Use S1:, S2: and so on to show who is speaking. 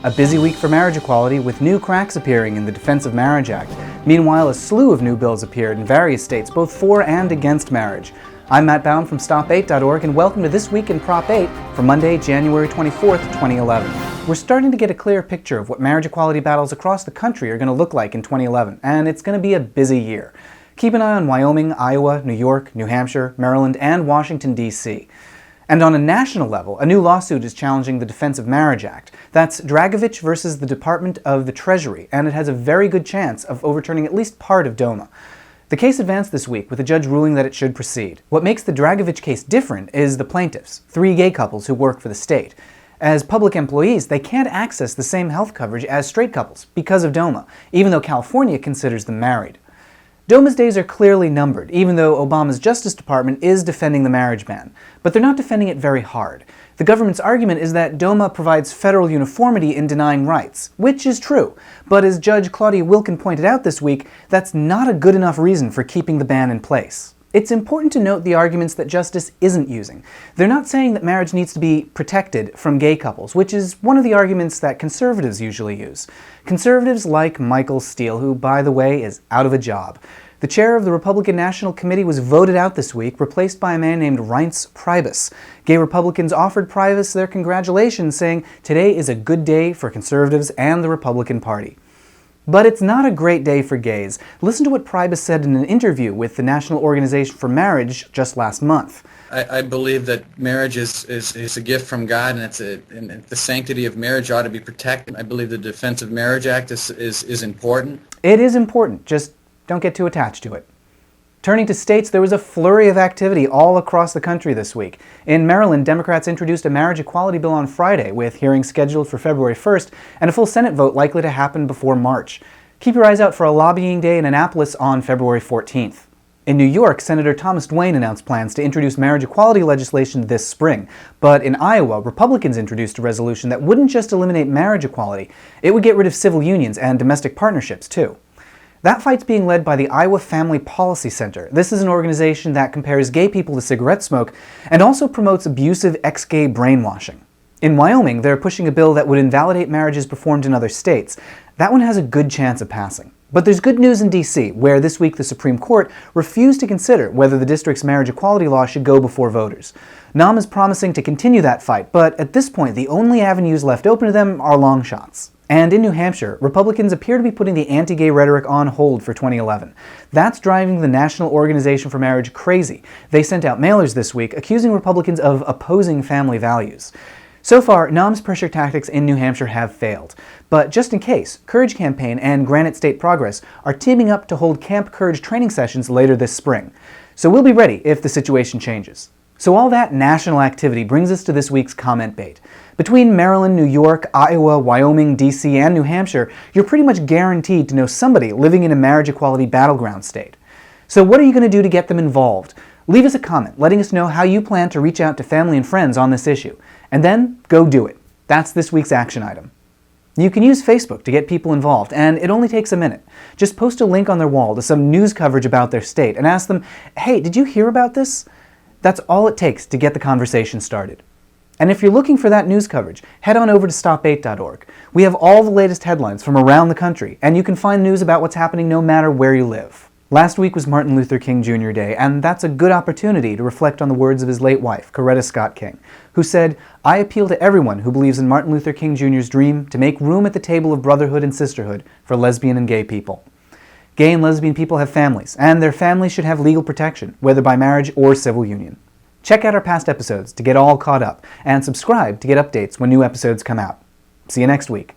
S1: A busy week for marriage equality, with new cracks appearing in the Defense of Marriage Act. Meanwhile, a slew of new bills appeared in various states, both for and against marriage. I'm Matt Baume from Stop8.org, and welcome to This Week in Prop 8 for Monday, January 24th, 2011. We're starting to get a clear picture of what marriage equality battles across the country are going to look like in 2011, and it's going to be a busy year. Keep an eye on Wyoming, Iowa, New York, New Hampshire, Maryland, and Washington, D.C. And on a national level, a new lawsuit is challenging the Defense of Marriage Act. That's Dragovich versus the Department of the Treasury, and it has a very good chance of overturning at least part of DOMA. The case advanced this week with a judge ruling that it should proceed. What makes the Dragovich case different is the plaintiffs, 3 gay couples who work for the state. As public employees, they can't access the same health coverage as straight couples because of DOMA, even though California considers them married. DOMA's days are clearly numbered, even though Obama's Justice Department is defending the marriage ban. But they're not defending it very hard. The government's argument is that DOMA provides federal uniformity in denying rights, which is true. But as Judge Claudia Wilken pointed out this week, that's not a good enough reason for keeping the ban in place. It's important to note the arguments that Justice isn't using. They're not saying that marriage needs to be protected from gay couples, which is one of the arguments that conservatives usually use. Conservatives like Michael Steele, who, by the way, is out of a job. The chair of the Republican National Committee was voted out this week, replaced by a man named Reince Priebus. Gay Republicans offered Priebus their congratulations, saying, "Today is a good day for conservatives and the Republican Party." But it's not a great day for gays. Listen to what Priebus said in an interview with the National Organization for Marriage just last month.
S2: I believe that marriage is a gift from God, and the sanctity of marriage ought to be protected. I believe the Defense of Marriage Act is important.
S1: It is important, just don't get too attached to it. Turning to states, there was a flurry of activity all across the country this week. In Maryland, Democrats introduced a marriage equality bill on Friday, with hearings scheduled for February 1st and a full Senate vote likely to happen before March. Keep your eyes out for a lobbying day in Annapolis on February 14th. In New York, Senator Thomas Dwayne announced plans to introduce marriage equality legislation this spring. But in Iowa, Republicans introduced a resolution that wouldn't just eliminate marriage equality, it would get rid of civil unions and domestic partnerships, too. That fight's being led by the Iowa Family Policy Center. This is an organization that compares gay people to cigarette smoke and also promotes abusive ex-gay brainwashing. In Wyoming, they're pushing a bill that would invalidate marriages performed in other states. That one has a good chance of passing. But there's good news in D.C., where this week the Supreme Court refused to consider whether the district's marriage equality law should go before voters. NOM is promising to continue that fight, but at this point the only avenues left open to them are long shots. And in New Hampshire, Republicans appear to be putting the anti-gay rhetoric on hold for 2011. That's driving the National Organization for Marriage crazy. They sent out mailers this week accusing Republicans of opposing family values. So far, NOM's pressure tactics in New Hampshire have failed. But just in case, Courage Campaign and Granite State Progress are teaming up to hold Camp Courage training sessions later this spring. So we'll be ready if the situation changes. So all that national activity brings us to this week's comment bait. Between Maryland, New York, Iowa, Wyoming, D.C., and New Hampshire, you're pretty much guaranteed to know somebody living in a marriage equality battleground state. So what are you going to do to get them involved? Leave us a comment letting us know how you plan to reach out to family and friends on this issue. And then, go do it. That's this week's action item. You can use Facebook to get people involved, and it only takes a minute. Just post a link on their wall to some news coverage about their state and ask them, "Hey, did you hear about this?" That's all it takes to get the conversation started. And if you're looking for that news coverage, head on over to Stop8.org. We have all the latest headlines from around the country, and you can find news about what's happening no matter where you live. Last week was Martin Luther King Jr. Day, and that's a good opportunity to reflect on the words of his late wife, Coretta Scott King, who said, "I appeal to everyone who believes in Martin Luther King Jr.'s dream to make room at the table of brotherhood and sisterhood for lesbian and gay people." Gay and lesbian people have families, and their families should have legal protection, whether by marriage or civil union. Check out our past episodes to get all caught up, and subscribe to get updates when new episodes come out. See you next week.